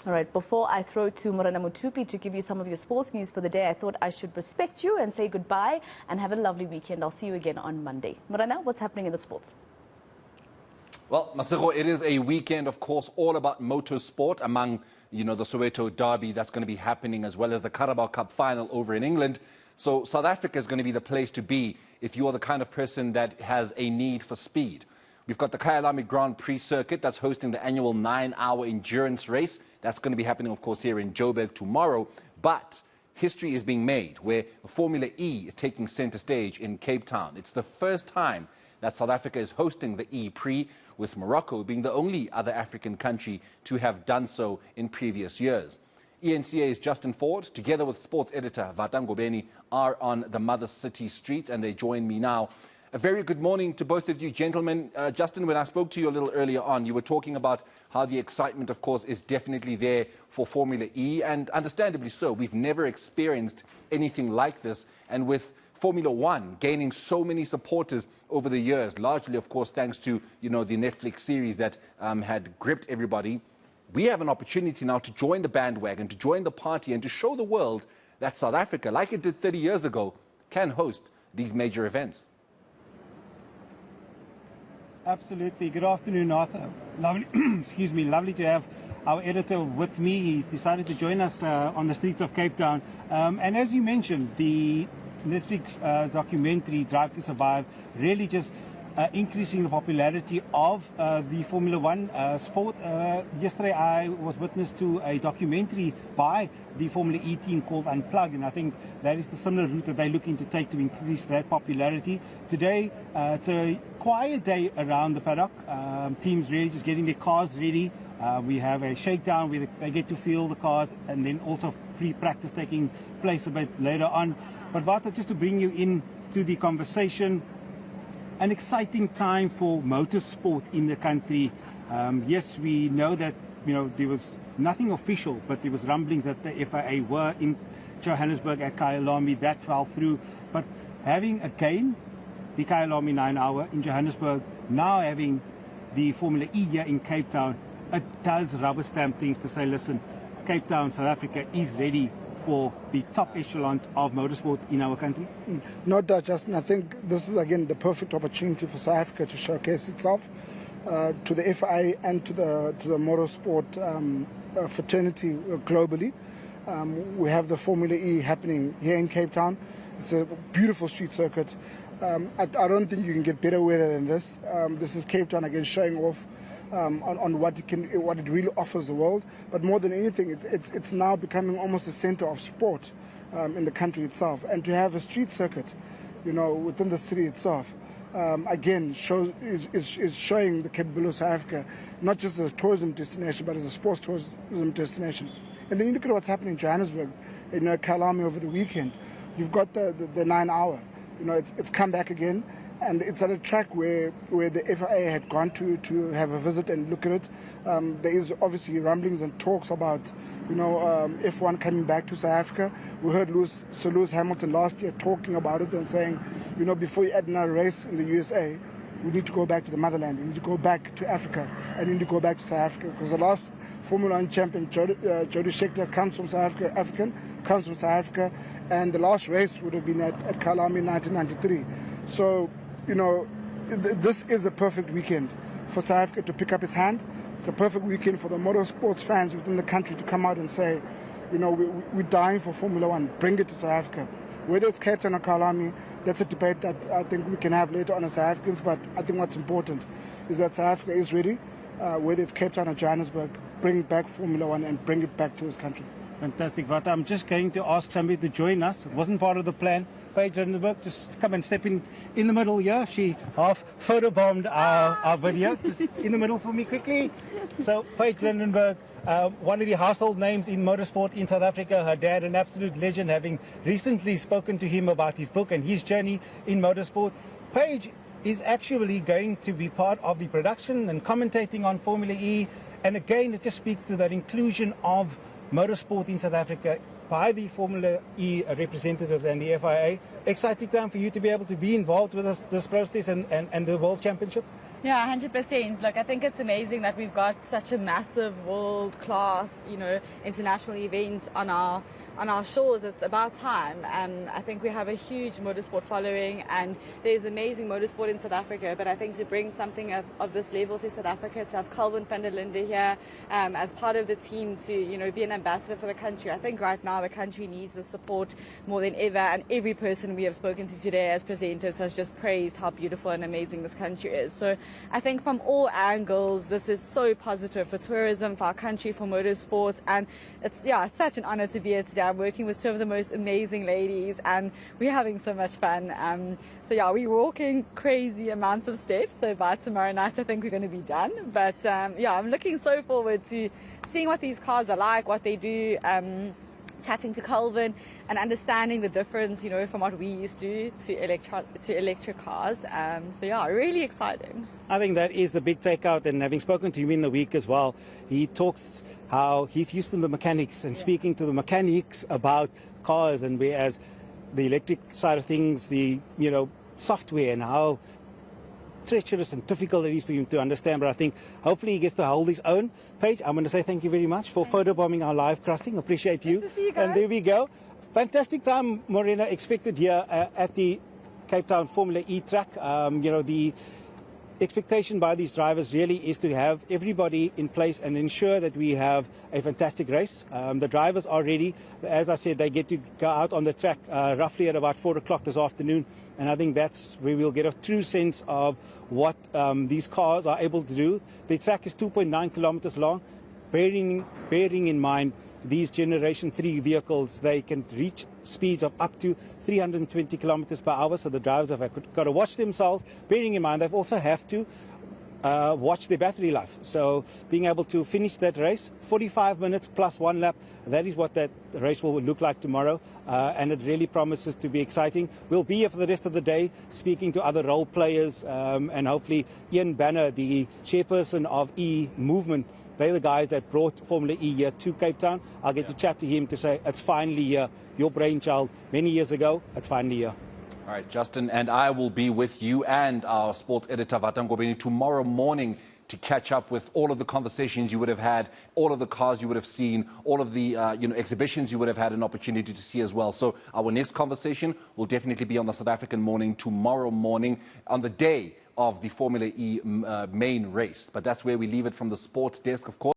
All right, before I throw to Morena Mutupi to give you some of your sports news for the day, I thought I should respect you and say goodbye and have a lovely weekend. I'll see you again on Monday. Morena, what's happening in the sports? Well, Masego, it is a weekend, of course, all about motorsport among, the Soweto Derby that's going to be happening, as well as the Carabao Cup final over in England. So South Africa is going to be the place to be if you are the kind of person that has a need for speed. We've got the Kyalami Grand Prix circuit that's hosting the annual 9-hour endurance race. That's going to be happening, of course, here in Joburg tomorrow. But history is being made where Formula E is taking center stage in Cape Town. It's the first time that South Africa is hosting the E-Prix, with Morocco being the only other African country to have done so in previous years. eNCA's Justin Ford, together with sports editor Vata Ngobeni, are on the Mother City streets, and they join me now. A very good morning to both of you, gentlemen. Justin, when I spoke to you a little earlier on, you were talking about how the excitement, of course, is definitely there for Formula E, and understandably so. We've never experienced anything like this, and with Formula One gaining so many supporters over the years, largely, of course, thanks to, the Netflix series that had gripped everybody. We have an opportunity now to join the bandwagon, to join the party, and to show the world that South Africa, like it did 30 years ago, can host these major events. Absolutely. Good afternoon, Arthur. Lovely, excuse me, lovely to have our editor with me. He's decided to join us on the streets of Cape Town. And as you mentioned, the Netflix documentary Drive to Survive really just increasing the popularity of the Formula One sport. Yesterday I was witness to a documentary by the Formula E team called Unplug, and I think that is the similar route that they're looking to take to increase that popularity. Today it's a quiet day around the paddock. Teams really just getting their cars ready. We have a shakedown where they get to feel the cars, and then also free practice taking place a bit later on. But Vata, just to bring you into the conversation, an exciting time for motorsport in the country. Yes, we know that there was nothing official, but there was rumblings that the FIA were in Johannesburg at Kyalami. That fell through. But having again the Kyalami 9-hour in Johannesburg, now having the Formula E here in Cape Town, it does rubber stamp things to say, listen, Cape Town, South Africa is ready for the top echelon of motorsport in our country? No doubt, Justin. I think this is, again, the perfect opportunity for South Africa to showcase itself to the FIA and to the motorsport fraternity globally. We have the Formula E happening here in Cape Town. It's a beautiful street circuit. I don't think you can get better weather than this. This is Cape Town, again, showing off on what it really offers the world. But more than anything, it's now becoming almost a center of sport in the country itself. And to have a street circuit, within the city itself, again, is showing the capability of South Africa, not just as a tourism destination, but as a sports tourism destination. And then you look at what's happening in Johannesburg, Kyalami over the weekend. You've got the 9-hour. It's come back again. And it's at a track where the FIA had gone to have a visit and look at it. There is obviously rumblings and talks about, F1 coming back to South Africa. We heard Sir Lewis Hamilton last year talking about it and saying, before you add another race in the USA, we need to go back to the motherland. We need to go back to Africa, and we need to go back to South Africa, because the last Formula 1 champion, Jody Scheckter, comes from South Africa, and the last race would have been at Kyalami in 1993. So, this is a perfect weekend for South Africa to pick up its hand. It's a perfect weekend for the motorsports fans within the country to come out and say, we're dying for Formula One. Bring it to South Africa. Whether it's Cape Town or Kyalami, that's a debate that I think we can have later on as South Africans. But I think what's important is that South Africa is ready. Whether it's Cape Town or Johannesburg, bring back Formula One and bring it back to this country. Fantastic, Vata. I'm just going to ask somebody to join us. It wasn't part of the plan. Paige Lindenberg, just come and step in the middle here. She half photobombed our video. Just in the middle for me quickly. So, Paige Lindenberg, one of the household names in motorsport in South Africa. Her dad, an absolute legend, having recently spoken to him about his book and his journey in motorsport. Paige is actually going to be part of the production and commentating on Formula E. And again, it just speaks to that inclusion of motorsport in South Africa by the Formula E representatives and the FIA. Exciting time for you to be able to be involved with this process and the World Championship? Yeah, 100%. Look, I think it's amazing that we've got such a massive world-class, international event on our shores. It's about time. I think we have a huge motorsport following, and there's amazing motorsport in South Africa. But I think to bring something of this level to South Africa, to have Calvin van der Linde here as part of the team, to be an ambassador for the country. I think right now the country needs the support more than ever, and every person we have spoken to today as presenters has just praised how beautiful and amazing this country is. So I think from all angles, this is so positive for tourism, for our country, for motorsports, and it's such an honor to be here today. I'm working with two of the most amazing ladies, and we're having so much fun. We're walking crazy amounts of steps. So by tomorrow night, I think we're going to be done. But I'm looking so forward to seeing what these cars are like, what they do. Chatting to Calvin and understanding the difference, from what we used to electric cars. Really exciting. I think that is the big takeout, and having spoken to him in the week as well, he talks how he's used to the mechanics and speaking to the mechanics about cars, and whereas the electric side of things, the software and how treacherous and difficult it is for him to understand. But I think hopefully he gets to hold his own. Paige, I'm going to say thank you very much for photobombing our live crossing. Appreciate you. Nice to see you guys. And there we go. Fantastic time, Morena, expected here at the Cape Town Formula E track. The expectation by these drivers really is to have everybody in place and ensure that we have a fantastic race. The drivers are ready. As I said, they get to go out on the track roughly at about 4 o'clock this afternoon. And I think that's where we'll get a true sense of what these cars are able to do. The track is 2.9 kilometers long. Bearing in mind these Generation 3 vehicles, they can reach speeds of up to 320 kilometers per hour. So the drivers have got to watch themselves. Bearing in mind, they also have to watch their battery life. So being able to finish that race, 45 minutes plus 1 lap, that is what that race will look like tomorrow. And it really promises to be exciting. We'll be here for the rest of the day speaking to other role players, and hopefully Ian Banner, the chairperson of E-Movement, they're the guys that brought Formula E here to Cape Town. I'll get to chat to him to say, it's finally here. Your brainchild many years ago, it's finally here. All right, Justin, and I will be with you and our sports editor, Vata Ngobeni, tomorrow morning to catch up with all of the conversations you would have had, all of the cars you would have seen, all of the exhibitions you would have had an opportunity to see as well. So our next conversation will definitely be on the South African morning, tomorrow morning, on the day of the Formula E main race. But that's where we leave it from the sports desk, of course.